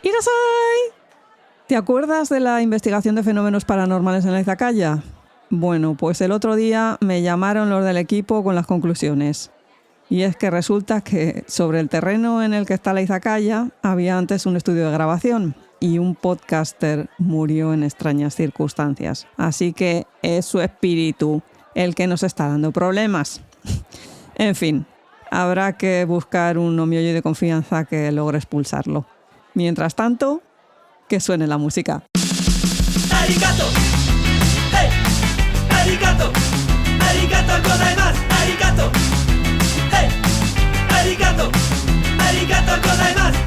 ¡Irasai! ¿Te acuerdas de la investigación de fenómenos paranormales en la izakaya? Bueno, pues el otro día me llamaron los del equipo con las conclusiones. Y es que resulta que sobre el terreno en el que está la izakaya había antes un estudio de grabación y un podcaster murió en extrañas circunstancias. Así que es su espíritu el que nos está dando problemas. En fin, habrá que buscar un omioyo de confianza que logre expulsarlo. Mientras tanto, que suene la música. ¡Arigato! ¡Hey! ¡Arigato! ¡Arigato gozaimasu! ¡Arigato! ¡Hey! ¡Arigato! ¡Arigato gozaimasu!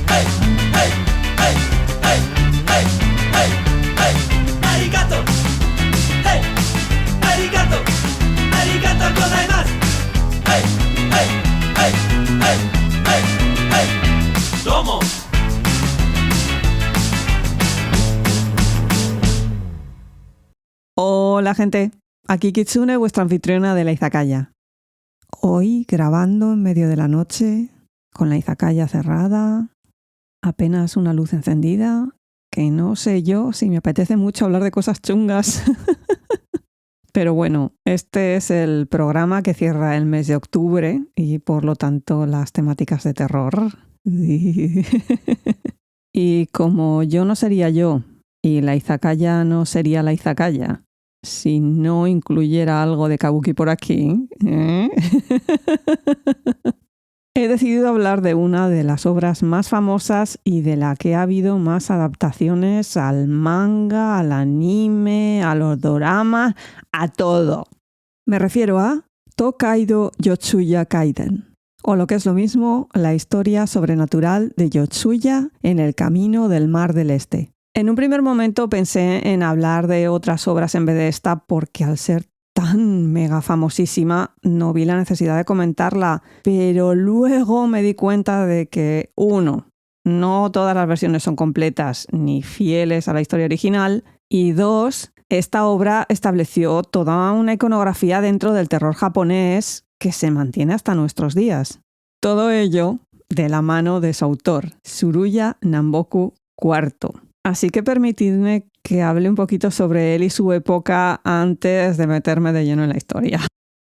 ¡Hey! ¡Hey! ¡Hey! ¡Hey! ¡Hey! ¡Hey! ¡Hey! ¡Arigato! ¡Hey! ¡Arigato! ¡Arigato gozaimasu! ¡Hey! ¡Hey! ¡Hey! ¡Hey! ¡Hey! ¡Hey! ¡Domo! Hola gente, aquí Kitsune, vuestra anfitriona de la izakaya. Hoy grabando en medio de la noche, con la izakaya cerrada, apenas una luz encendida, que no sé yo si me apetece mucho hablar de cosas chungas. Pero bueno, este es el programa que cierra el mes de octubre y por lo tanto las temáticas de terror. Y como yo no sería yo y la izakaya no sería la izakaya si no incluyera algo de kabuki por aquí, he decidido hablar de una de las obras más famosas y de la que ha habido más adaptaciones al manga, al anime, a los doramas, a todo. Me refiero a Tokaido Yotsuya Kaiden, o lo que es lo mismo, la historia sobrenatural de Yotsuya en el camino del Mar del Este. En un primer momento pensé en hablar de otras obras en vez de esta porque al ser tan mega famosísima no vi la necesidad de comentarla, pero luego me di cuenta de que, uno, no todas las versiones son completas ni fieles a la historia original, y dos, esta obra estableció toda una iconografía dentro del terror japonés que se mantiene hasta nuestros días. Todo ello de la mano de su autor, Tsuruya Namboku IV. Así que permitidme que hable un poquito sobre él y su época antes de meterme de lleno en la historia.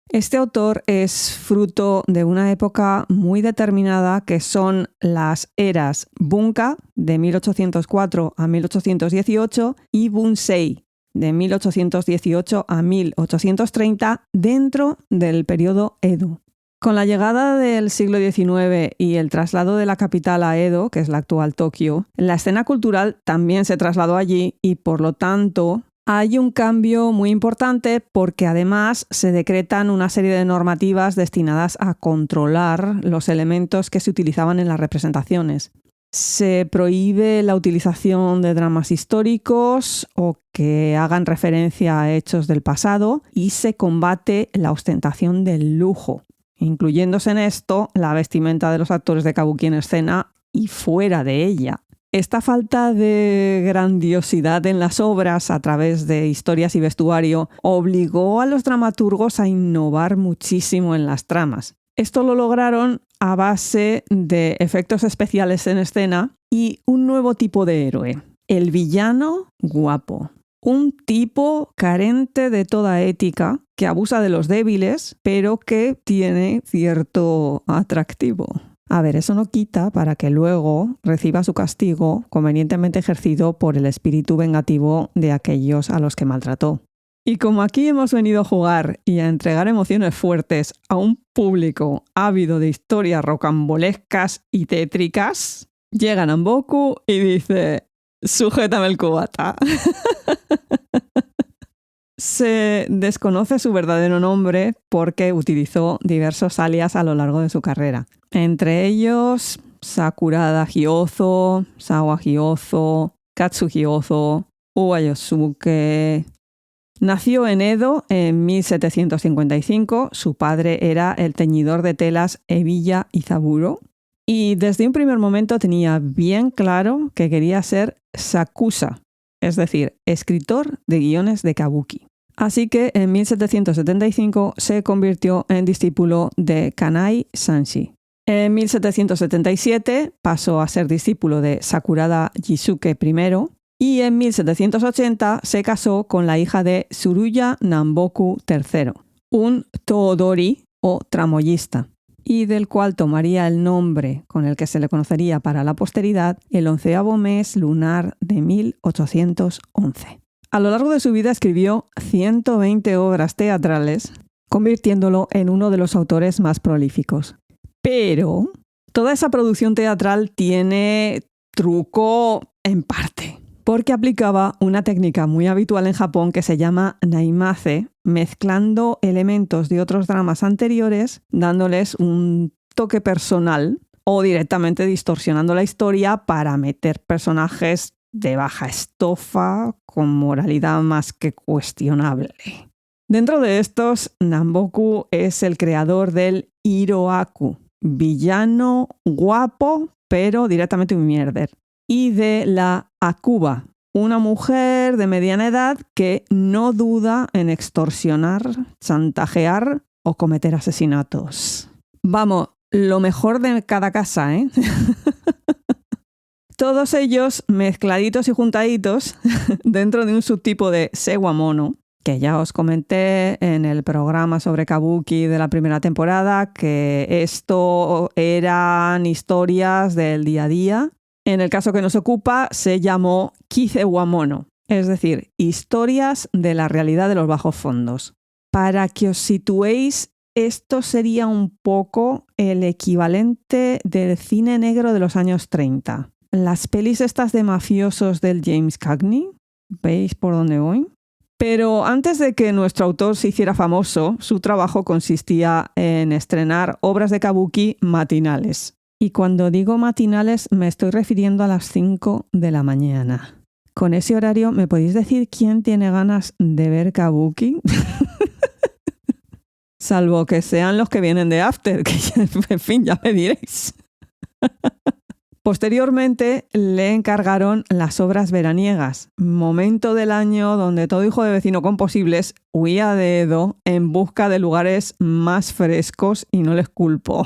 Este autor es fruto de una época muy determinada que son las eras Bunka, de 1804 a 1818, y Bunsei, de 1818 a 1830, dentro del periodo Edo. Con la llegada del siglo XIX y el traslado de la capital a Edo, que es la actual Tokio, la escena cultural también se trasladó allí y, por lo tanto, hay un cambio muy importante porque además se decretan una serie de normativas destinadas a controlar los elementos que se utilizaban en las representaciones. Se prohíbe la utilización de dramas históricos o que hagan referencia a hechos del pasado y se combate la ostentación del lujo, incluyéndose en esto la vestimenta de los actores de kabuki en escena y fuera de ella. Esta falta de grandiosidad en las obras a través de historias y vestuario obligó a los dramaturgos a innovar muchísimo en las tramas. Esto lo lograron a base de efectos especiales en escena y un nuevo tipo de héroe, el villano guapo. Un tipo carente de toda ética, que abusa de los débiles, pero que tiene cierto atractivo. A ver, eso no quita para que luego reciba su castigo convenientemente ejercido por el espíritu vengativo de aquellos a los que maltrató. Y como aquí hemos venido a jugar y a entregar emociones fuertes a un público ávido de historias rocambolescas y tétricas, llega Namboku y dice: sujétame el cubata. Se desconoce su verdadero nombre porque utilizó diversos alias a lo largo de su carrera. Entre ellos, Sakurada Hyozo, Sawa Hyozo, Katsu Hyozo, Uwa Yosuke. Nació en Edo en 1755. Su padre era el teñidor de telas Ebiya Izaburo. Y desde un primer momento tenía bien claro que quería ser sakusa, es decir, escritor de guiones de kabuki. Así que en 1775 se convirtió en discípulo de Kanai Sanshi. En 1777 pasó a ser discípulo de Sakurada Jisuke I y en 1780 se casó con la hija de Tsuruya Namboku III, un toodori o tramoyista, y del cual tomaría el nombre con el que se le conocería para la posteridad el 11º mes lunar de 1811. A lo largo de su vida escribió 120 obras teatrales, convirtiéndolo en uno de los autores más prolíficos. Pero toda esa producción teatral tiene truco en parte, porque aplicaba una técnica muy habitual en Japón que se llama naimaze, mezclando elementos de otros dramas anteriores, dándoles un toque personal o directamente distorsionando la historia para meter personajes de baja estofa con moralidad más que cuestionable. Dentro de estos, Namboku es el creador del Hiroaku, villano guapo, pero directamente un mierder, y de la Akuba, una mujer de mediana edad que no duda en extorsionar, chantajear o cometer asesinatos. Vamos, lo mejor de cada casa, ¿eh? Todos ellos mezcladitos y juntaditos dentro de un subtipo de Sewamono, que ya os comenté en el programa sobre Kabuki de la primera temporada, que esto eran historias del día a día. En el caso que nos ocupa, se llamó Kisewamono, es decir, historias de la realidad de los bajos fondos. Para que os situéis, esto sería un poco el equivalente del cine negro de los años 30. Las pelis estas de mafiosos del James Cagney, ¿veis por dónde voy? Pero antes de que nuestro autor se hiciera famoso, su trabajo consistía en estrenar obras de kabuki matinales. Y cuando digo matinales me estoy refiriendo a las 5 de la mañana. Con ese horario, ¿me podéis decir quién tiene ganas de ver kabuki? Salvo que sean los que vienen de After, que en fin, ya me diréis. Posteriormente le encargaron las obras veraniegas, momento del año donde todo hijo de vecino con posibles huía de Edo en busca de lugares más frescos y no les culpo.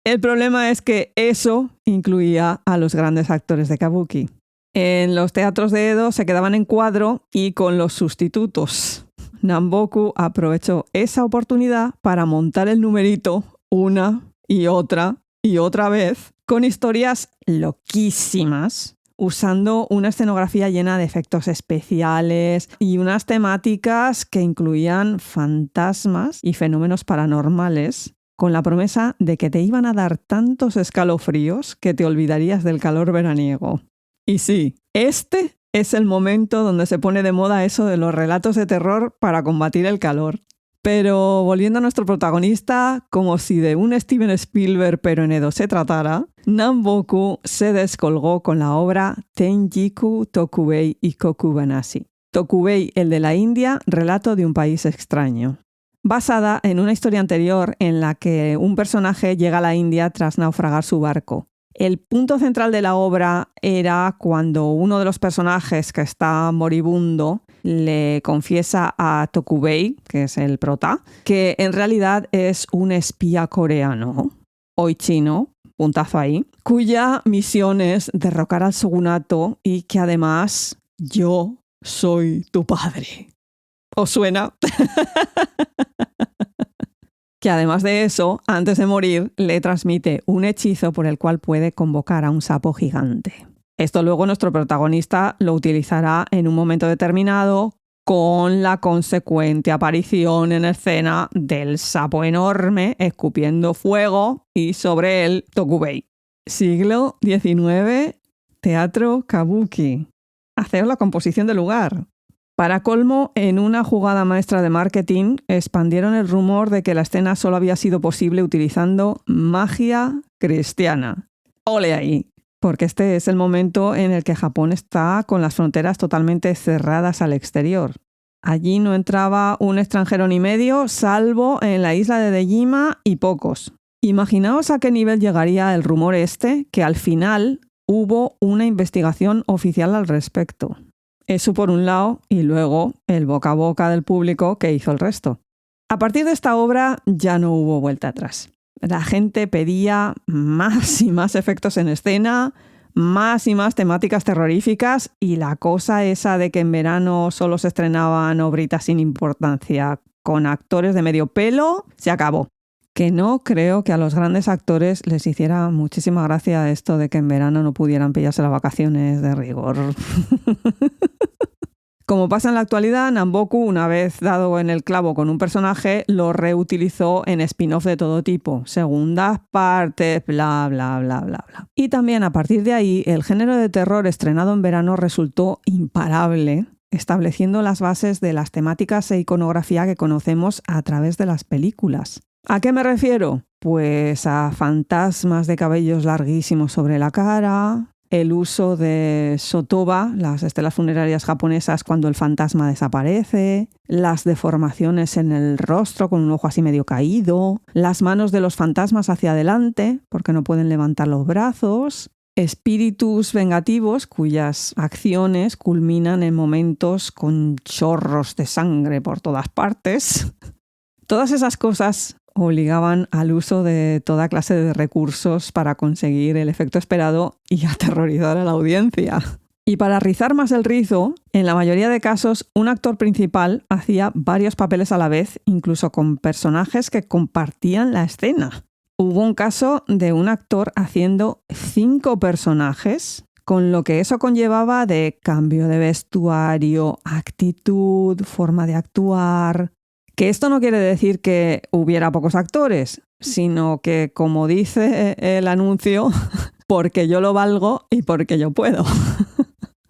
El problema es que eso incluía a los grandes actores de kabuki. En los teatros de Edo se quedaban en cuadro y con los sustitutos. Namboku aprovechó esa oportunidad para montar el numerito una y otra vez con historias loquísimas, usando una escenografía llena de efectos especiales y unas temáticas que incluían fantasmas y fenómenos paranormales, con la promesa de que te iban a dar tantos escalofríos que te olvidarías del calor veraniego. Y sí, este es el momento donde se pone de moda eso de los relatos de terror para combatir el calor. Pero volviendo a nuestro protagonista, como si de un Steven Spielberg pero en Edo se tratara, Namboku se descolgó con la obra Tenjiku Tokubei y Kokubanashi. Tokubei, el de la India, relato de un país extraño. Basada en una historia anterior en la que un personaje llega a la India tras naufragar su barco. El punto central de la obra era cuando uno de los personajes que está moribundo le confiesa a Tokubei, que es el prota, que en realidad es un espía coreano, hoy chino, puntazo ahí, cuya misión es derrocar al shogunato y que además yo soy tu padre. ¿Os suena? Que además de eso, antes de morir, le transmite un hechizo por el cual puede convocar a un sapo gigante. Esto luego nuestro protagonista lo utilizará en un momento determinado con la consecuente aparición en escena del sapo enorme escupiendo fuego y sobre él Tokubei. Siglo XIX, teatro kabuki. Haced la composición del lugar. Para colmo, en una jugada maestra de marketing, expandieron el rumor de que la escena solo había sido posible utilizando magia cristiana. ¡Ole ahí! Porque este es el momento en el que Japón está con las fronteras totalmente cerradas al exterior. Allí no entraba un extranjero ni medio, salvo en la isla de Dejima y pocos. Imaginaos a qué nivel llegaría el rumor este, que al final hubo una investigación oficial al respecto. Eso por un lado, y luego el boca a boca del público que hizo el resto. A partir de esta obra ya no hubo vuelta atrás. La gente pedía más y más efectos en escena, más y más temáticas terroríficas, y la cosa esa de que en verano solo se estrenaban obritas sin importancia con actores de medio pelo se acabó. Que no creo que a los grandes actores les hiciera muchísima gracia esto de que en verano no pudieran pillarse las vacaciones de rigor. Como pasa en la actualidad, Namboku, una vez dado en el clavo con un personaje, lo reutilizó en spin-off de todo tipo, segundas partes, bla, bla, bla, bla, bla. Y también a partir de ahí, el género de terror estrenado en verano resultó imparable, estableciendo las bases de las temáticas e iconografía que conocemos a través de las películas. ¿A qué me refiero? Pues a fantasmas de cabellos larguísimos sobre la cara, el uso de sotoba, las estelas funerarias japonesas cuando el fantasma desaparece, las deformaciones en el rostro con un ojo así medio caído, las manos de los fantasmas hacia adelante porque no pueden levantar los brazos, espíritus vengativos cuyas acciones culminan en momentos con chorros de sangre por todas partes. Todas esas cosas obligaban al uso de toda clase de recursos para conseguir el efecto esperado y aterrorizar a la audiencia. Y para rizar más el rizo, en la mayoría de casos, un actor principal hacía varios papeles a la vez, incluso con personajes que compartían la escena. Hubo un caso de un actor haciendo 5 personajes, con lo que eso conllevaba de cambio de vestuario, actitud, forma de actuar. Que esto no quiere decir que hubiera pocos actores, sino que, como dice el anuncio, porque yo lo valgo y porque yo puedo.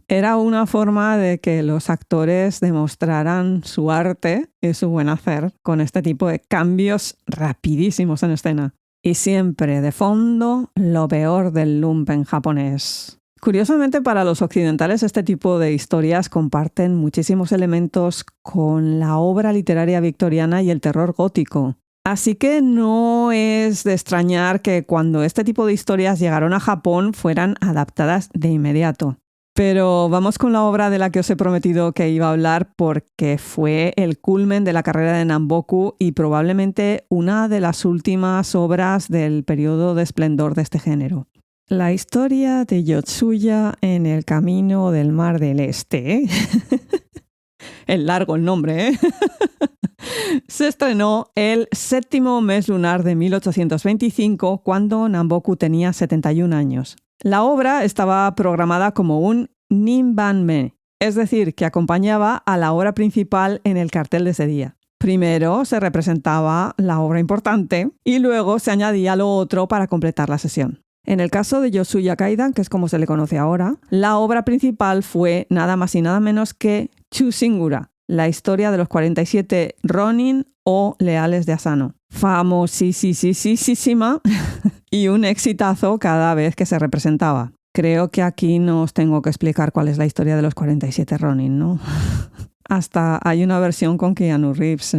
Era una forma de que los actores demostraran su arte y su buen hacer con este tipo de cambios rapidísimos en escena. Y siempre de fondo, lo peor del lumpen japonés. Curiosamente, para los occidentales este tipo de historias comparten muchísimos elementos con la obra literaria victoriana y el terror gótico. Así que no es de extrañar que cuando este tipo de historias llegaron a Japón fueran adaptadas de inmediato. Pero vamos con la obra de la que os he prometido que iba a hablar porque fue el culmen de la carrera de Namboku y probablemente una de las últimas obras del periodo de esplendor de este género. La historia de Yotsuya en el camino del Mar del Este. Es largo el nombre, ¿eh? Se estrenó el 7º mes lunar de 1825, cuando Namboku tenía 71 años. La obra estaba programada como un ninbanme, es decir, que acompañaba a la obra principal en el cartel de ese día. Primero se representaba la obra importante y luego se añadía lo otro para completar la sesión. En el caso de Yotsuya Kaidan, que es como se le conoce ahora, la obra principal fue nada más y nada menos que Chushingura, la historia de los 47 Ronin o leales de Asano. Famosísima y un exitazo cada vez que se representaba. Creo que aquí no os tengo que explicar cuál es la historia de los 47 Ronin, ¿no? Hasta hay una versión con Keanu Reeves.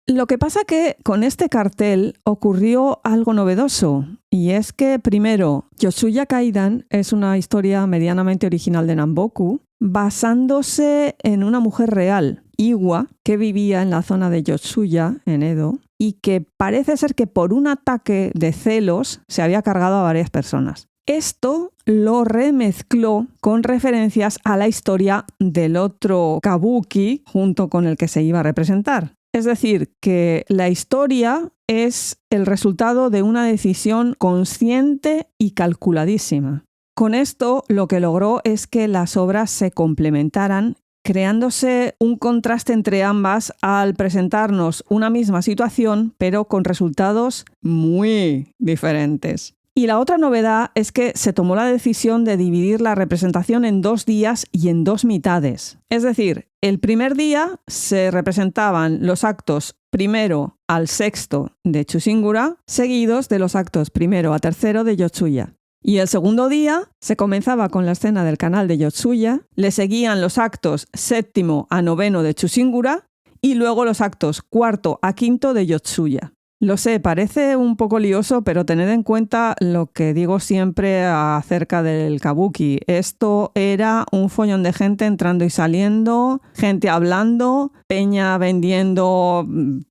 Lo que pasa que con este cartel ocurrió algo novedoso, y es que primero, Yotsuya Kaidan es una historia medianamente original de Namboku, basándose en una mujer real, Iwa, que vivía en la zona de Yotsuya, en Edo, y que parece ser que por un ataque de celos se había cargado a varias personas. Esto lo remezcló con referencias a la historia del otro kabuki junto con el que se iba a representar. Es decir, que la historia es el resultado de una decisión consciente y calculadísima. Con esto lo que logró es que las obras se complementaran, creándose un contraste entre ambas al presentarnos una misma situación, pero con resultados muy diferentes. Y la otra novedad es que se tomó la decisión de dividir la representación en 2 días y en 2 mitades. Es decir, el primer día se representaban los actos primero al 6º de Chushingura, seguidos de los actos primero a 3º de Yotsuya. Y el segundo día se comenzaba con la escena del canal de Yotsuya, le seguían los actos 7º a 9º de Chushingura y luego los actos 4º a 5º de Yotsuya. Lo sé, parece un poco lioso, pero tened en cuenta lo que digo siempre acerca del kabuki. Esto era un follón de gente entrando y saliendo, gente hablando, peña vendiendo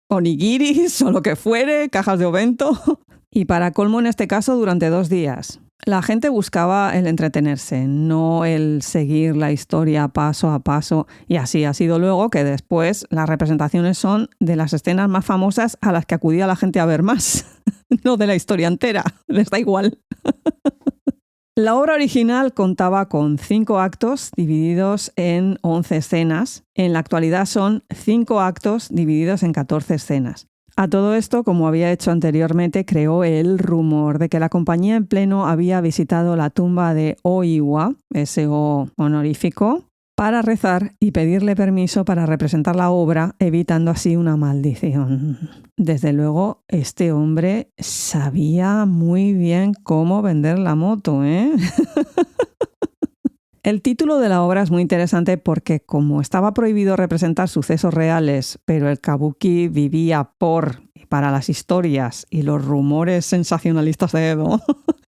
onigiris o lo que fuere, cajas de ovento. Y para colmo en este caso durante 2 días. La gente buscaba el entretenerse, no el seguir la historia paso a paso, y así ha sido luego que después las representaciones son de las escenas más famosas a las que acudía la gente a ver más, no de la historia entera, les da igual. La obra original contaba con 5 actos divididos en 11 escenas, en la actualidad son 5 actos divididos en 14 escenas. A todo esto, como había hecho anteriormente, creó el rumor de que la compañía en pleno había visitado la tumba de Oiwa, ese O honorífico, para rezar y pedirle permiso para representar la obra, evitando así una maldición. Desde luego, este hombre sabía muy bien cómo vender la moto, ¿eh? El título de la obra es muy interesante porque como estaba prohibido representar sucesos reales, pero el kabuki vivía por y para las historias y los rumores sensacionalistas de Edo,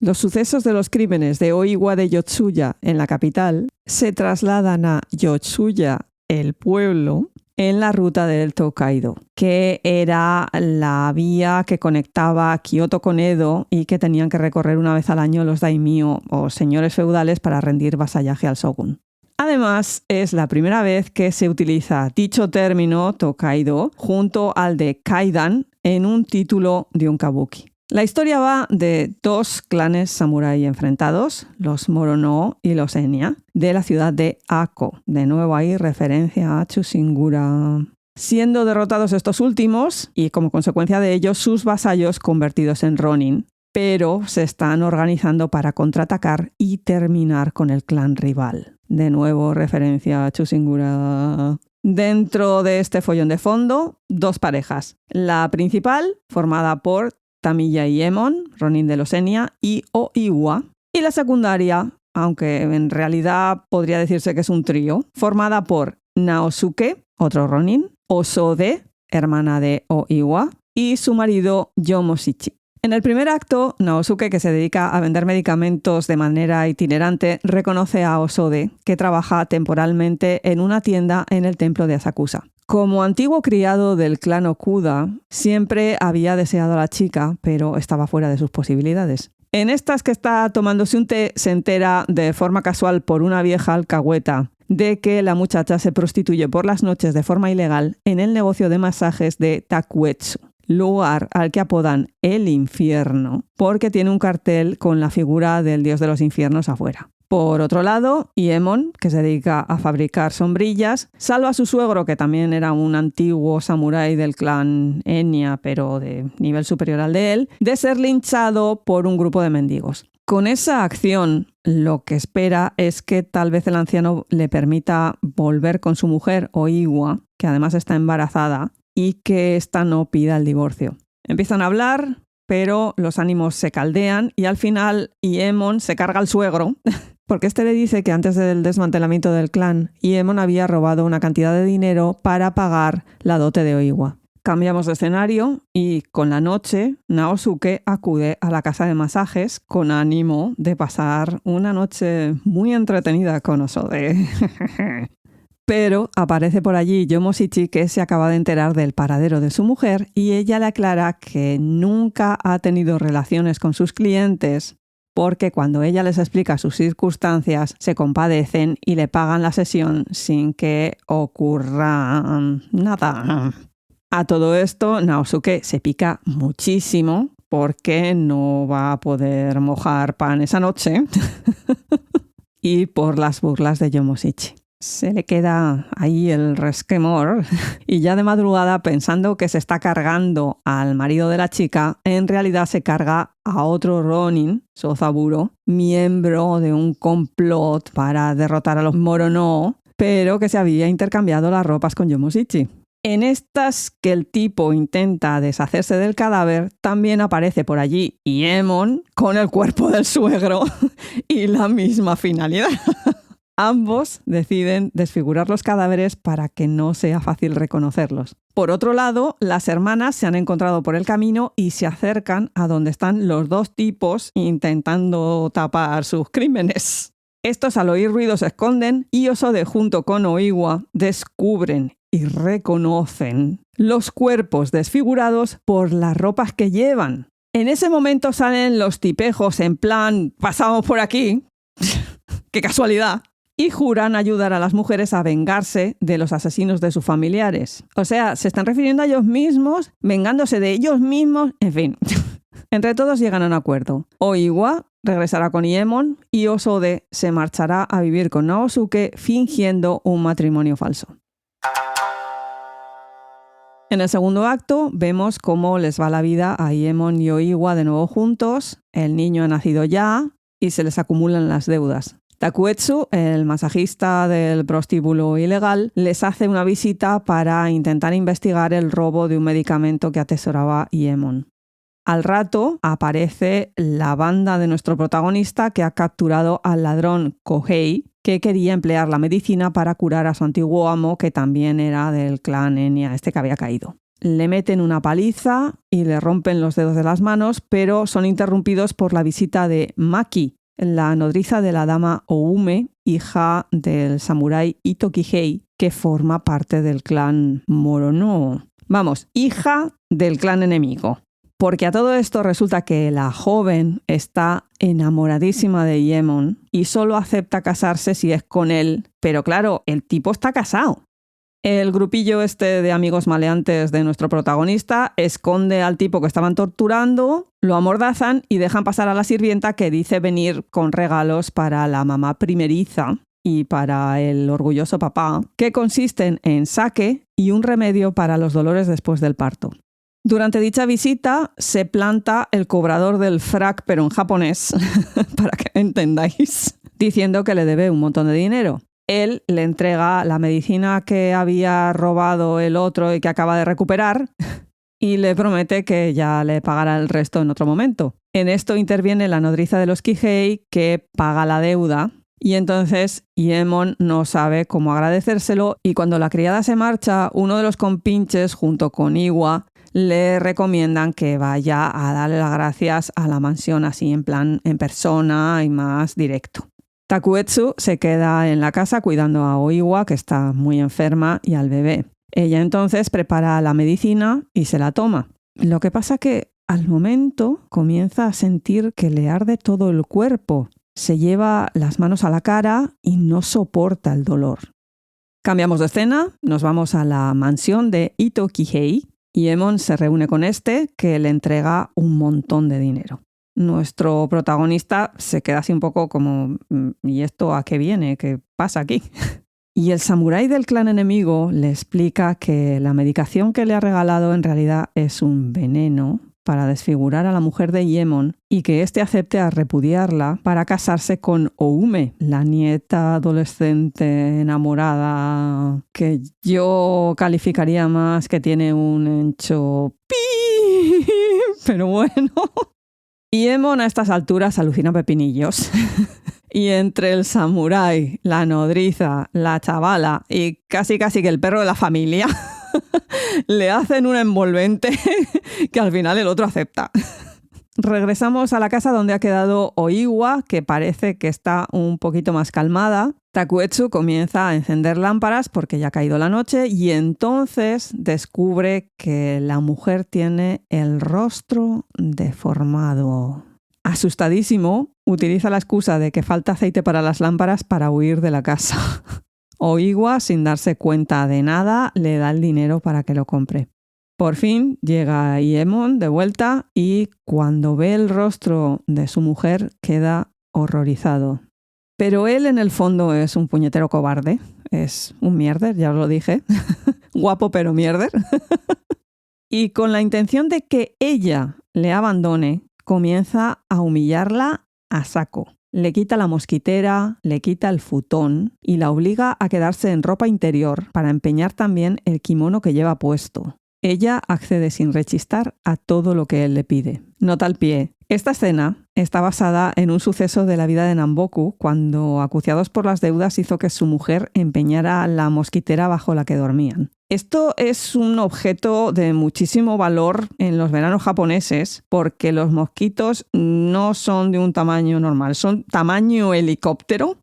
los sucesos de los crímenes de Oiwa de Yotsuya en la capital se trasladan a Yotsuya, el pueblo, en la ruta del Tokaido, que era la vía que conectaba Kioto con Edo y que tenían que recorrer una vez al año los daimyo o señores feudales para rendir vasallaje al shogun. Además, es la primera vez que se utiliza dicho término Tokaido junto al de Kaidan en un título de un kabuki. La historia va de 2 clanes samurái enfrentados, los Morono y los Enya, de la ciudad de Ako. De nuevo ahí referencia a Chushingura. Siendo derrotados estos últimos y como consecuencia de ello sus vasallos convertidos en ronin, pero se están organizando para contraatacar y terminar con el clan rival. De nuevo referencia a Chushingura. Dentro de este follón de fondo, 2 parejas. La principal, formada por Tamiya y Emon, ronin de los Enya, y Oiwa. Y la secundaria, aunque en realidad podría decirse que es un trío, formada por Naosuke, otro ronin, Osode, hermana de Oiwa, y su marido Yomoshichi. En el primer acto, Naosuke, que se dedica a vender medicamentos de manera itinerante, reconoce a Osode, que trabaja temporalmente en una tienda en el templo de Asakusa. Como antiguo criado del clan Okuda, siempre había deseado a la chica, pero estaba fuera de sus posibilidades. En estas que está tomándose un té, se entera de forma casual por una vieja alcahueta de que la muchacha se prostituye por las noches de forma ilegal en el negocio de masajes de Takuetsu, lugar al que apodan el infierno, porque tiene un cartel con la figura del dios de los infiernos afuera. Por otro lado, Iemon, que se dedica a fabricar sombrillas, salva a su suegro, que también era un antiguo samurái del clan Enya, pero de nivel superior al de él, de ser linchado por un grupo de mendigos. Con esa acción, lo que espera es que tal vez el anciano le permita volver con su mujer, Oiwa, que además está embarazada, y que ésta no pida el divorcio. Empiezan a hablar, pero los ánimos se caldean y al final Iemon se carga al suegro, porque este le dice que antes del desmantelamiento del clan, Iemon había robado una cantidad de dinero para pagar la dote de Oiwa. Cambiamos de escenario y con la noche Naosuke acude a la casa de masajes con ánimo de pasar una noche muy entretenida con Osode. Pero aparece por allí Yomoshichi, que se acaba de enterar del paradero de su mujer y ella le aclara que nunca ha tenido relaciones con sus clientes porque cuando ella les explica sus circunstancias se compadecen y le pagan la sesión sin que ocurra nada. A todo esto, Naosuke se pica muchísimo porque no va a poder mojar pan esa noche y por las burlas de Yomoshichi. Se le queda ahí el resquemor y ya de madrugada, pensando que se está cargando al marido de la chica, en realidad se carga a otro ronin, Sozaburo, miembro de un complot para derrotar a los Morono, pero que se había intercambiado las ropas con Yomoshichi. En estas que el tipo intenta deshacerse del cadáver, también aparece por allí Iemon con el cuerpo del suegro y la misma finalidad. Ambos deciden desfigurar los cadáveres para que no sea fácil reconocerlos. Por otro lado, las hermanas se han encontrado por el camino y se acercan a donde están los dos tipos intentando tapar sus crímenes. Estos, al oír ruido, se esconden y Osode, junto con Oiwa, descubren y reconocen los cuerpos desfigurados por las ropas que llevan. En ese momento salen los tipejos en plan, pasamos por aquí, ¡qué casualidad! Y juran ayudar a las mujeres a vengarse de los asesinos de sus familiares. O sea, se están refiriendo a ellos mismos, vengándose de ellos mismos, en fin. Entre todos llegan a un acuerdo. Oiwa regresará con Iemon y Osode se marchará a vivir con Naosuke fingiendo un matrimonio falso. En el segundo acto vemos cómo les va la vida a Iemon y Oiwa de nuevo juntos. El niño ha nacido ya y se les acumulan las deudas. Takuetsu, el masajista del prostíbulo ilegal, les hace una visita para intentar investigar el robo de un medicamento que atesoraba Iemon. Al rato aparece la banda de nuestro protagonista que ha capturado al ladrón Kohei, que quería emplear la medicina para curar a su antiguo amo, que también era del clan Enya, este que había caído. Le meten una paliza y le rompen los dedos de las manos, pero son interrumpidos por la visita de Maki, la nodriza de la dama Oume, hija del samurái Ito Kihei, que forma parte del clan Morono. Vamos, hija del clan enemigo. Porque a todo esto resulta que la joven está enamoradísima de Iemon y solo acepta casarse si es con él. Pero claro, el tipo está casado. El grupillo este de amigos maleantes de nuestro protagonista esconde al tipo que estaban torturando, lo amordazan y dejan pasar a la sirvienta, que dice venir con regalos para la mamá primeriza y para el orgulloso papá, que consisten en sake y un remedio para los dolores después del parto. Durante dicha visita se planta el cobrador del frac, pero en japonés, para que entendáis, diciendo que le debe un montón de dinero. Él le entrega la medicina que había robado el otro y que acaba de recuperar y le promete que ya le pagará el resto en otro momento. En esto interviene la nodriza de los Kihei, que paga la deuda, y entonces Iemon no sabe cómo agradecérselo, y cuando la criada se marcha, uno de los compinches junto con Iwa le recomiendan que vaya a darle las gracias a la mansión así en plan en persona y más directo. Takuetsu se queda en la casa cuidando a Oiwa, que está muy enferma, y al bebé. Ella entonces prepara la medicina y se la toma. Lo que pasa que al momento comienza a sentir que le arde todo el cuerpo. Se lleva las manos a la cara y no soporta el dolor. Cambiamos de escena, nos vamos a la mansión de Ito Kihei. Iemon se reúne con este, que le entrega un montón de dinero. Nuestro protagonista se queda así un poco como ¿y esto a qué viene? ¿Qué pasa aquí? Y el samurái del clan enemigo le explica que la medicación que le ha regalado en realidad es un veneno para desfigurar a la mujer de Iemon y que éste acepte a repudiarla para casarse con Oume, la nieta adolescente enamorada que yo calificaría más que tiene un encho pero bueno. Iemon a estas alturas alucina pepinillos. Y entre el samurái, la nodriza, la chavala y casi que el perro de la familia le hacen un envolvente que al final el otro acepta. Regresamos a la casa donde ha quedado Oiwa, que parece que está un poquito más calmada. Takuetsu comienza a encender lámparas porque ya ha caído la noche y entonces descubre que la mujer tiene el rostro deformado. Asustadísimo, utiliza la excusa de que falta aceite para las lámparas para huir de la casa. Oiwa, sin darse cuenta de nada, le da el dinero para que lo compre. Por fin llega Iemon de vuelta y cuando ve el rostro de su mujer queda horrorizado. Pero él en el fondo es un puñetero cobarde, es un mierder, ya os lo dije, guapo pero mierder. Y con la intención de que ella le abandone, comienza a humillarla a saco. Le quita la mosquitera, le quita el futón y la obliga a quedarse en ropa interior para empeñar también el kimono que lleva puesto. Ella accede sin rechistar a todo lo que él le pide. Nota al pie. Esta escena está basada en un suceso de la vida de Namboku, cuando, acuciados por las deudas, hizo que su mujer empeñara la mosquitera bajo la que dormían. Esto es un objeto de muchísimo valor en los veranos japoneses porque los mosquitos no son de un tamaño normal, son tamaño helicóptero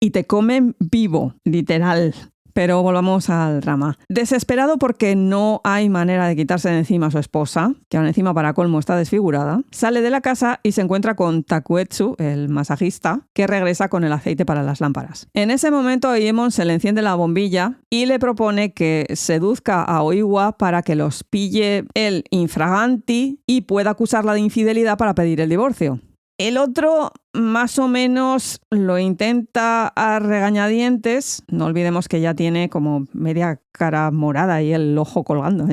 y te comen vivo, literal. Pero volvamos al drama. Desesperado porque no hay manera de quitarse de encima a su esposa, que aún encima para colmo está desfigurada, sale de la casa y se encuentra con Takuetsu, el masajista, que regresa con el aceite para las lámparas. En ese momento a Iemon se le enciende la bombilla y le propone que seduzca a Oiwa para que los pille él infraganti y pueda acusarla de infidelidad para pedir el divorcio. El otro más o menos lo intenta a regañadientes. No olvidemos que ya tiene como media cara morada y el ojo colgando.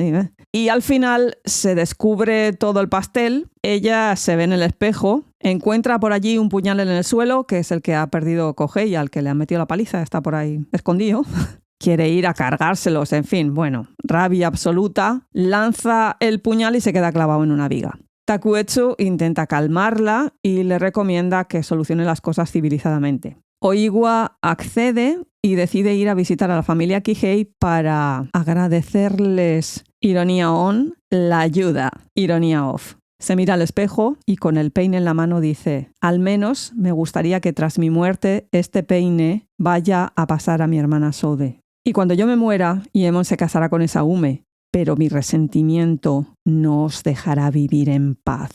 Y al final se descubre todo el pastel. Ella se ve en el espejo, encuentra por allí un puñal en el suelo, que es el que ha perdido Kohei, al que le han metido la paliza, está por ahí escondido. Quiere ir a cargárselos, en fin, bueno, rabia absoluta. Lanza el puñal y se queda clavado en una viga. Takuetsu intenta calmarla y le recomienda que solucione las cosas civilizadamente. Oiwa accede y decide ir a visitar a la familia Kihei para agradecerles, ironía on, la ayuda, ironía off. Se mira al espejo y con el peine en la mano dice: al menos me gustaría que tras mi muerte este peine vaya a pasar a mi hermana Sode. Y cuando yo me muera, Iemon se casará con esa Ume. Pero mi resentimiento no os dejará vivir en paz.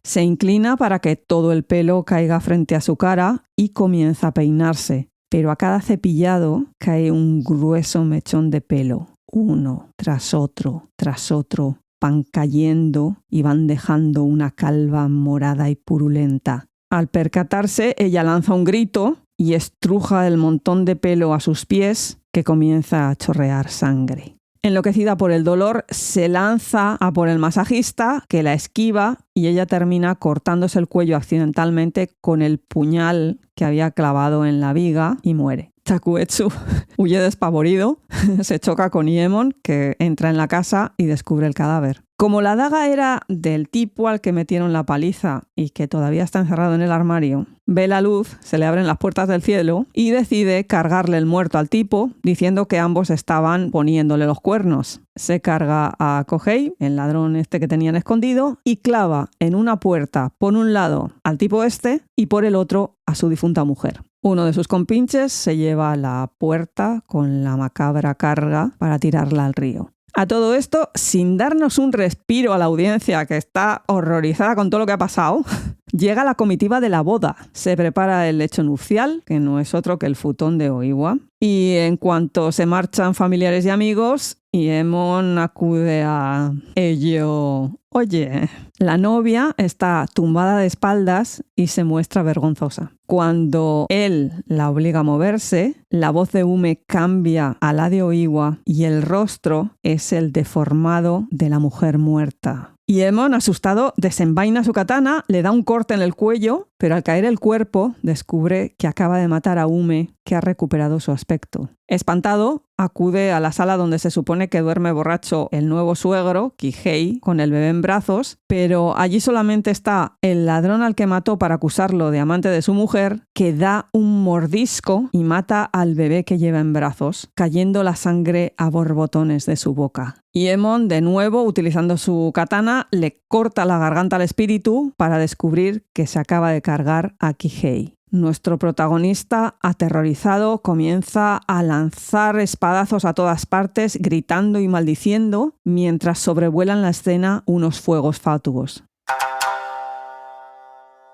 Se inclina para que todo el pelo caiga frente a su cara y comienza a peinarse, pero a cada cepillado cae un grueso mechón de pelo. Uno tras otro, van cayendo y van dejando una calva morada y purulenta. Al percatarse, ella lanza un grito y estruja el montón de pelo a sus pies, que comienza a chorrear sangre. Enloquecida por el dolor, se lanza a por el masajista, que la esquiva y ella termina cortándose el cuello accidentalmente con el puñal que había clavado en la viga y muere. Takuetsu huye despavorido, se choca con Iemon, que entra en la casa y descubre el cadáver. Como la daga era del tipo al que metieron la paliza y que todavía está encerrado en el armario, ve la luz, se le abren las puertas del cielo y decide cargarle el muerto al tipo, diciendo que ambos estaban poniéndole los cuernos. Se carga a Kohei, el ladrón este que tenían escondido, y clava en una puerta por un lado al tipo este y por el otro a su difunta mujer. Uno de sus compinches se lleva la puerta con la macabra carga para tirarla al río. A todo esto, sin darnos un respiro a la audiencia que está horrorizada con todo lo que ha pasado, llega la comitiva de la boda. Se prepara el lecho nupcial, que no es otro que el futón de Oiwa. Y en cuanto se marchan familiares y amigos, Iemon acude a ello. Oye, la novia está tumbada de espaldas y se muestra vergonzosa. Cuando él la obliga a moverse, la voz de Ume cambia a la de Oiwa y el rostro es el deformado de la mujer muerta. Iemon, asustado, desenvaina su katana, le da un corte en el cuello, pero al caer el cuerpo descubre que acaba de matar a Ume, que ha recuperado su aspecto. Espantado, acude a la sala donde se supone que duerme borracho el nuevo suegro, Kihei, con el bebé en brazos, pero allí solamente está el ladrón al que mató para acusarlo de amante de su mujer, que da un mordisco y mata al bebé que lleva en brazos, cayendo la sangre a borbotones de su boca. Iemon, de nuevo, utilizando su katana, le corta la garganta al espíritu para descubrir que se acaba de cargar a Kihei. Nuestro protagonista, aterrorizado, comienza a lanzar espadazos a todas partes, gritando y maldiciendo, mientras sobrevuelan la escena unos fuegos fatuos.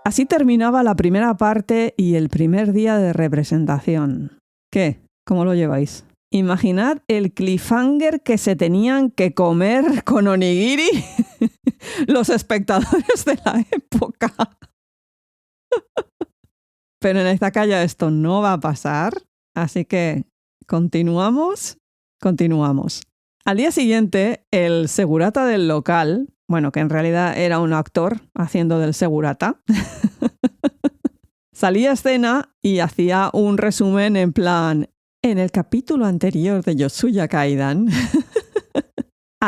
Así terminaba la primera parte y el primer día de representación. ¿Qué? ¿Cómo lo lleváis? Imaginad el cliffhanger que se tenían que comer con onigiri los espectadores de la época. Pero en esta calle esto no va a pasar, así que continuamos. Al día siguiente, el segurata del local, bueno, que en realidad era un actor haciendo del segurata, salía a escena y hacía un resumen en plan: en el capítulo anterior de Yotsuya Kaidan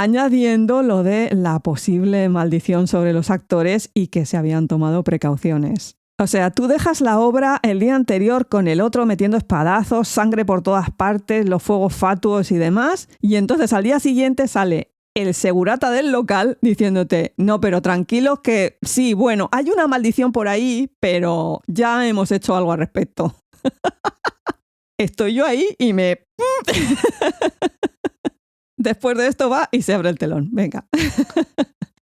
añadiendo lo de la posible maldición sobre los actores y que se habían tomado precauciones. O sea, tú dejas la obra el día anterior con el otro metiendo espadazos, sangre por todas partes, los fuegos fatuos y demás, y entonces al día siguiente sale el segurata del local diciéndote, no, pero tranquilos que sí, bueno, hay una maldición por ahí, pero ya hemos hecho algo al respecto. Estoy yo ahí y me... Después de esto va y se abre el telón. Venga.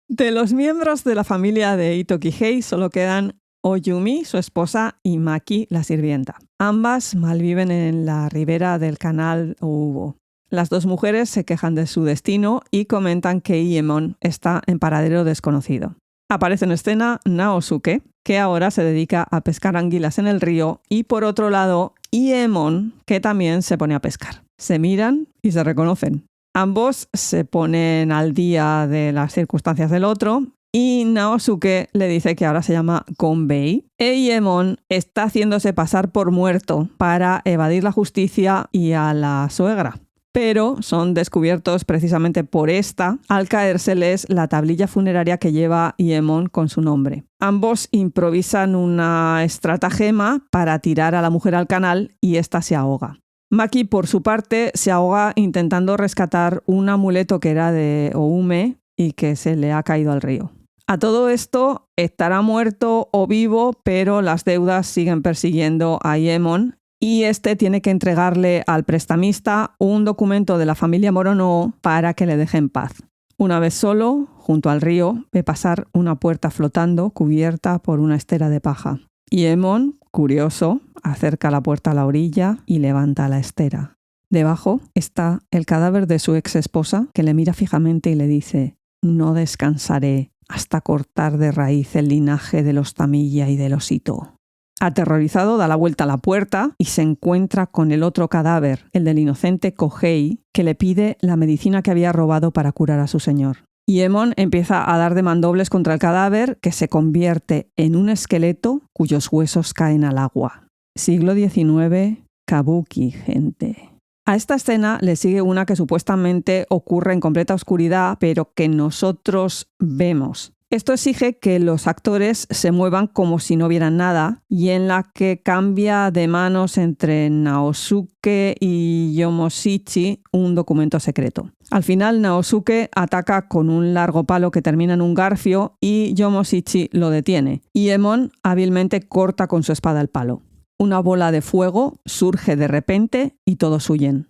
De los miembros de la familia de Ito Kihei solo quedan Oyumi, su esposa, y Maki, la sirvienta. Ambas malviven en la ribera del canal Oubo. Las dos mujeres se quejan de su destino y comentan que Iemon está en paradero desconocido. Aparece en escena Naosuke, que ahora se dedica a pescar anguilas en el río, y por otro lado, Iemon, que también se pone a pescar. Se miran y se reconocen. Ambos se ponen al día de las circunstancias del otro y Naosuke le dice que ahora se llama Gonbei. Iemon está haciéndose pasar por muerto para evadir la justicia y a la suegra. Pero son descubiertos precisamente por esta al caérseles la tablilla funeraria que lleva Iemon con su nombre. Ambos improvisan una estratagema para tirar a la mujer al canal y ésta se ahoga. Maki, por su parte, se ahoga intentando rescatar un amuleto que era de Oume y que se le ha caído al río. A todo esto, estará muerto o vivo, pero las deudas siguen persiguiendo a Iemon y este tiene que entregarle al prestamista un documento de la familia Morono para que le deje en paz. Una vez solo, junto al río, ve pasar una puerta flotando cubierta por una estera de paja. Iemon, curioso, acerca la puerta a la orilla y levanta la estera. Debajo está el cadáver de su ex esposa, que le mira fijamente y le dice: «No descansaré hasta cortar de raíz el linaje de los Tamiya y de los Ito». Aterrorizado, da la vuelta a la puerta y se encuentra con el otro cadáver, el del inocente Kohei, que le pide la medicina que había robado para curar a su señor. Iemon empieza a dar de mandobles contra el cadáver, que se convierte en un esqueleto cuyos huesos caen al agua. Siglo XIX, Kabuki, gente. A esta escena le sigue una que supuestamente ocurre en completa oscuridad, pero que nosotros vemos. Esto exige que los actores se muevan como si no vieran nada y en la que cambia de manos entre Naosuke y Yomoshichi un documento secreto. Al final, Naosuke ataca con un largo palo que termina en un garfio y Yomoshichi lo detiene. Iemon hábilmente corta con su espada el palo. Una bola de fuego surge de repente y todos huyen.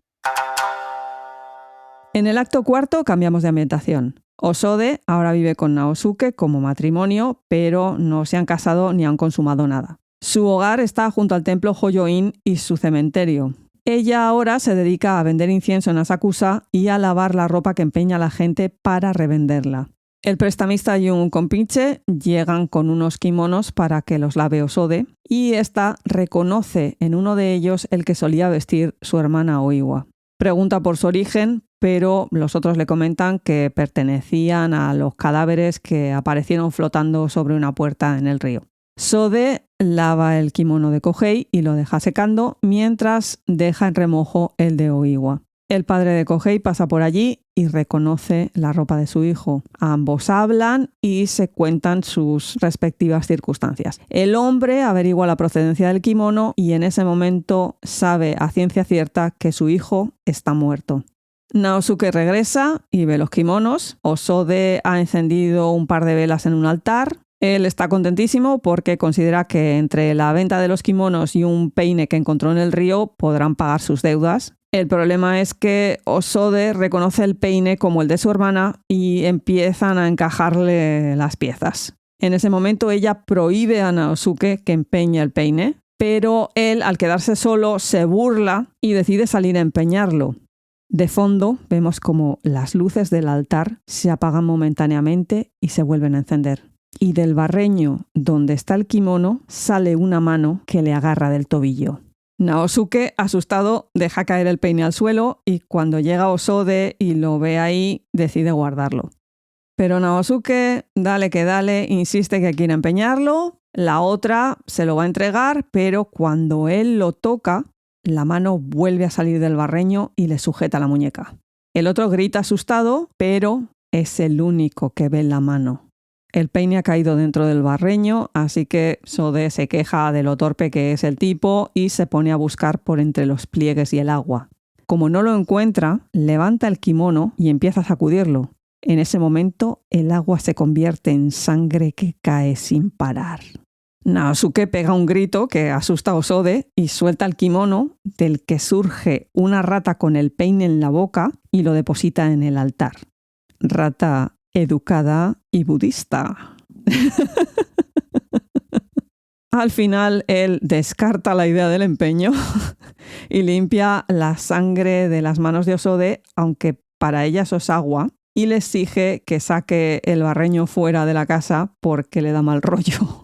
En el acto cuarto cambiamos de ambientación. Osode ahora vive con Naosuke como matrimonio, pero no se han casado ni han consumado nada. Su hogar está junto al templo Hoyo-in y su cementerio. Ella ahora se dedica a vender incienso en Asakusa y a lavar la ropa que empeña la gente para revenderla. El prestamista y un compinche llegan con unos kimonos para que los lave Osode y esta reconoce en uno de ellos el que solía vestir su hermana Oiwa. Pregunta por su origen, pero los otros le comentan que pertenecían a los cadáveres que aparecieron flotando sobre una puerta en el río. Sode lava el kimono de Kohei y lo deja secando, mientras deja en remojo el de Oiwa. El padre de Kohei pasa por allí y reconoce la ropa de su hijo. Ambos hablan y se cuentan sus respectivas circunstancias. El hombre averigua la procedencia del kimono y en ese momento sabe a ciencia cierta que su hijo está muerto. Naosuke regresa y ve los kimonos. Osode ha encendido un par de velas en un altar. Él está contentísimo porque considera que entre la venta de los kimonos y un peine que encontró en el río podrán pagar sus deudas. El problema es que Osode reconoce el peine como el de su hermana y empiezan a encajarle las piezas. En ese momento ella prohíbe a Naosuke que empeñe el peine, pero él, al quedarse solo, se burla y decide salir a empeñarlo. De fondo vemos como las luces del altar se apagan momentáneamente y se vuelven a encender. Y del barreño donde está el kimono sale una mano que le agarra del tobillo. Naosuke, asustado, deja caer el peine al suelo y cuando llega Osode y lo ve ahí, decide guardarlo. Pero Naosuke, dale que dale, insiste que quiere empeñarlo. La otra se lo va a entregar, pero cuando él lo toca, la mano vuelve a salir del barreño y le sujeta la muñeca. El otro grita asustado, pero es el único que ve la mano. El peine ha caído dentro del barreño, así que Sode se queja de lo torpe que es el tipo y se pone a buscar por entre los pliegues y el agua. Como no lo encuentra, levanta el kimono y empieza a sacudirlo. En ese momento, el agua se convierte en sangre que cae sin parar. Naosuke pega un grito que asusta a Osode y suelta el kimono, del que surge una rata con el peine en la boca y lo deposita en el altar. Rata educada y budista. Al final, él descarta la idea del empeño y limpia la sangre de las manos de Osode, aunque para ella eso es agua, y le exige que saque el barreño fuera de la casa porque le da mal rollo.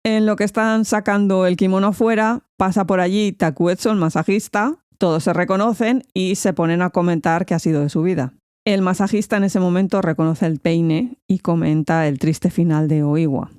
En lo que están sacando el kimono fuera, pasa por allí Takuetsu, el masajista. Todos se reconocen y se ponen a comentar qué ha sido de su vida. El masajista en ese momento reconoce el peine y comenta el triste final de Oiwa.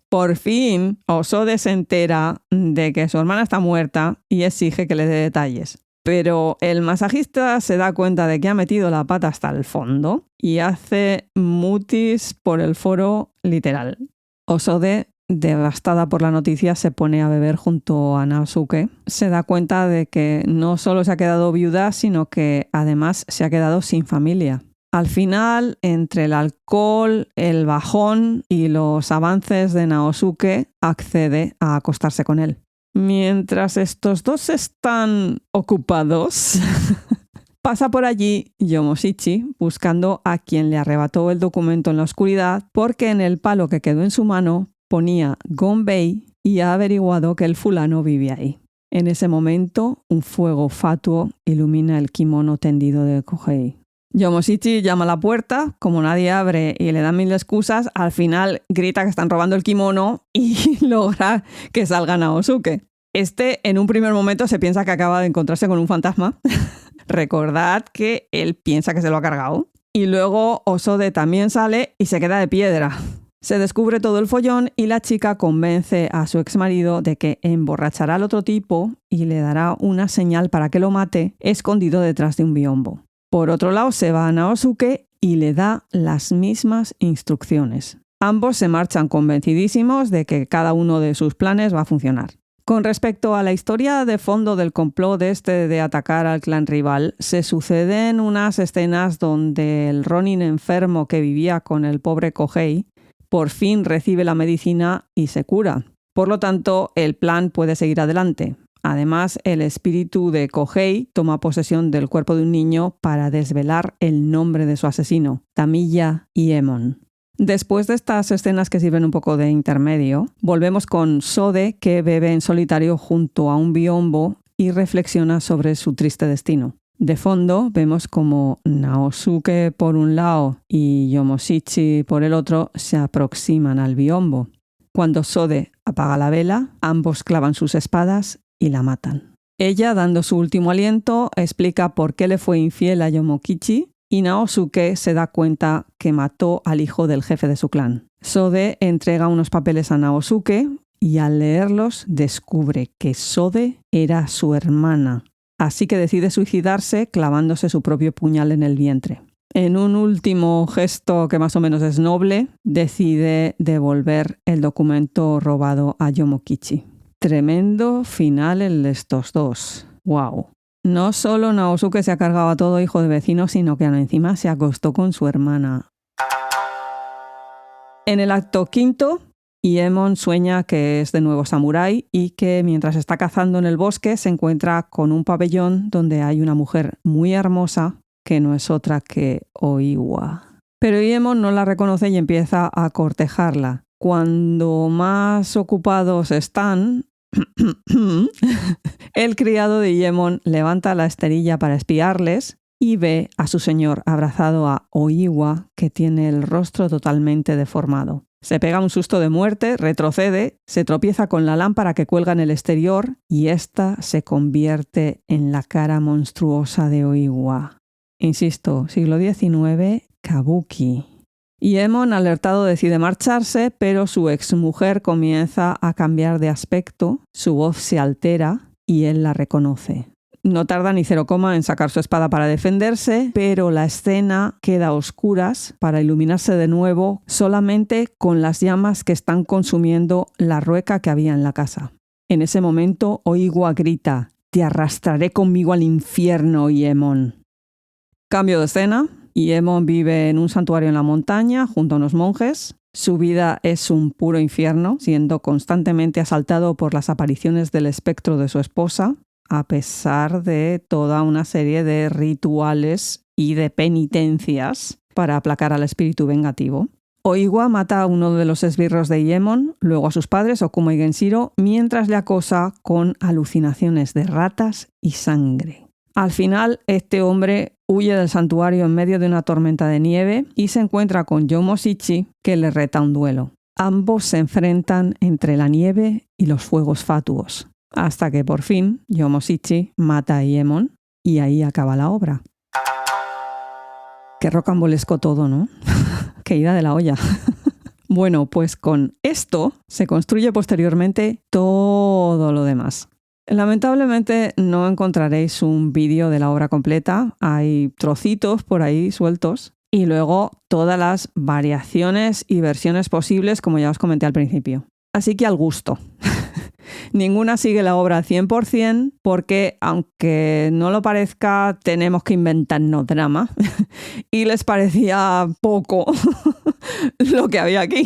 Por fin, Osode se entera de que su hermana está muerta y exige que le dé detalles. Pero el masajista se da cuenta de que ha metido la pata hasta el fondo y hace mutis por el foro literal. Osode, devastada por la noticia, se pone a beber junto a Naosuke. Se da cuenta de que no solo se ha quedado viuda, sino que además se ha quedado sin familia. Al final, entre el alcohol, el bajón y los avances de Naosuke, accede a acostarse con él. Mientras estos dos están ocupados, pasa por allí Yomoshichi buscando a quien le arrebató el documento en la oscuridad, porque en el palo que quedó en su mano ponía Gonbei y ha averiguado que el fulano vive ahí. En ese momento, un fuego fatuo ilumina el kimono tendido de Kohei. Yomoshichi llama a la puerta, como nadie abre y le dan mil excusas, al final grita que están robando el kimono y logra que salga Naosuke. En un primer momento se piensa que acaba de encontrarse con un fantasma. Recordad que él piensa que se lo ha cargado. Y luego Osode también sale y se queda de piedra. Se descubre todo el follón y la chica convence a su exmarido de que emborrachará al otro tipo y le dará una señal para que lo mate, escondido detrás de un biombo. Por otro lado, se va a Naosuke y le da las mismas instrucciones. Ambos se marchan convencidísimos de que cada uno de sus planes va a funcionar. Con respecto a la historia de fondo del complot de atacar al clan rival, se suceden unas escenas donde el ronin enfermo que vivía con el pobre Kohei por fin recibe la medicina y se cura. Por lo tanto, el plan puede seguir adelante. Además, el espíritu de Kohei toma posesión del cuerpo de un niño para desvelar el nombre de su asesino, Tamiya y Emon. Después de estas escenas que sirven un poco de intermedio, volvemos con Sode, que bebe en solitario junto a un biombo y reflexiona sobre su triste destino. De fondo vemos como Naosuke por un lado y Yomoshichi por el otro se aproximan al biombo. Cuando Sode apaga la vela, ambos clavan sus espadas y la matan. Ella, dando su último aliento, explica por qué le fue infiel a Yomokichi y Naosuke se da cuenta que mató al hijo del jefe de su clan. Sode entrega unos papeles a Naosuke y al leerlos descubre que Sode era su hermana, así que decide suicidarse clavándose su propio puñal en el vientre. En un último gesto que más o menos es noble, decide devolver el documento robado a Yomokichi. Tremendo final el de estos dos. ¡Wow! No solo Naosuke se ha cargado a todo hijo de vecino, sino que encima se acostó con su hermana. En el acto quinto, Emon sueña que es de nuevo samurái y que mientras está cazando en el bosque se encuentra con un pabellón donde hay una mujer muy hermosa que no es otra que Oiwa. Pero Emon no la reconoce y empieza a cortejarla. Cuando más ocupados están, el criado de Emon levanta la esterilla para espiarles y ve a su señor abrazado a Oiwa, que tiene el rostro totalmente deformado. Se pega un susto de muerte, retrocede, se tropieza con la lámpara que cuelga en el exterior y ésta se convierte en la cara monstruosa de Oiwa. Insisto, siglo XIX, kabuki. Y Emon, alertado, decide marcharse, pero su exmujer comienza a cambiar de aspecto, su voz se altera y él la reconoce. no tarda ni 0, en sacar su espada para defenderse, pero la escena queda a oscuras para iluminarse de nuevo solamente con las llamas que están consumiendo la rueca que había en la casa. En ese momento, Oiwa grita: «Te arrastraré conmigo al infierno, Iemon». Cambio de escena. Iemon vive en un santuario en la montaña junto a unos monjes. Su vida es un puro infierno, siendo constantemente asaltado por las apariciones del espectro de su esposa, a pesar de toda una serie de rituales y de penitencias para aplacar al espíritu vengativo. Oiwa mata a uno de los esbirros de Iemon, luego a sus padres, Okuma y Genshiro, mientras le acosa con alucinaciones de ratas y sangre. Al final, este hombre huye del santuario en medio de una tormenta de nieve y se encuentra con Yomoshichi, que le reta un duelo. Ambos se enfrentan entre la nieve y los fuegos fatuos, hasta que por fin Yomoshichi mata a Iemon y ahí acaba la obra. Qué rocambolesco todo, ¿no? Qué ida de la olla. Bueno, pues con esto se construye posteriormente todo lo demás. Lamentablemente no encontraréis un vídeo de la obra completa, hay trocitos por ahí sueltos y luego todas las variaciones y versiones posibles, como ya os comenté al principio. Así que al gusto. Ninguna sigue la obra al 100% porque, aunque no lo parezca, tenemos que inventarnos drama y les parecía poco lo que había aquí.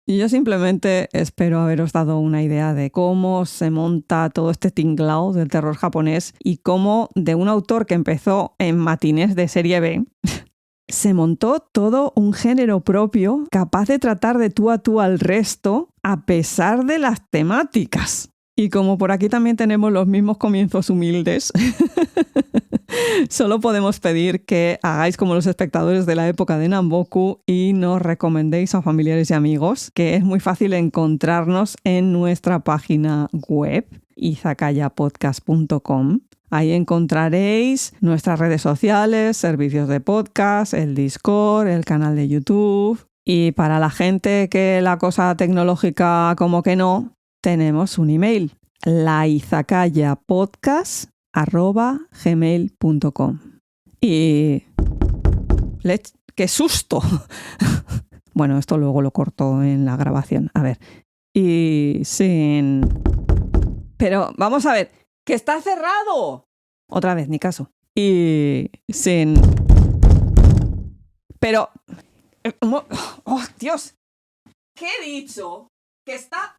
Y yo simplemente espero haberos dado una idea de cómo se monta todo este tinglao del terror japonés y cómo de un autor que empezó en matinés de serie B se montó todo un género propio capaz de tratar de tú a tú al resto a pesar de las temáticas. Y como por aquí también tenemos los mismos comienzos humildes, solo podemos pedir que hagáis como los espectadores de la época de Namboku y nos recomendéis a familiares y amigos, que es muy fácil encontrarnos en nuestra página web, izakayapodcast.com. Ahí encontraréis nuestras redes sociales, servicios de podcast, el Discord, el canal de YouTube. Y para la gente que la cosa tecnológica como que no, tenemos un email, laizakayapodcast@gmail.com. Y... ¡qué susto! Bueno, esto luego lo corto en la grabación. A ver. Y sin... Pero vamos a ver, ¡que está cerrado! Otra vez, ni caso. Y sin... Pero... ¡Oh, Dios! ¿Qué he dicho? Que está...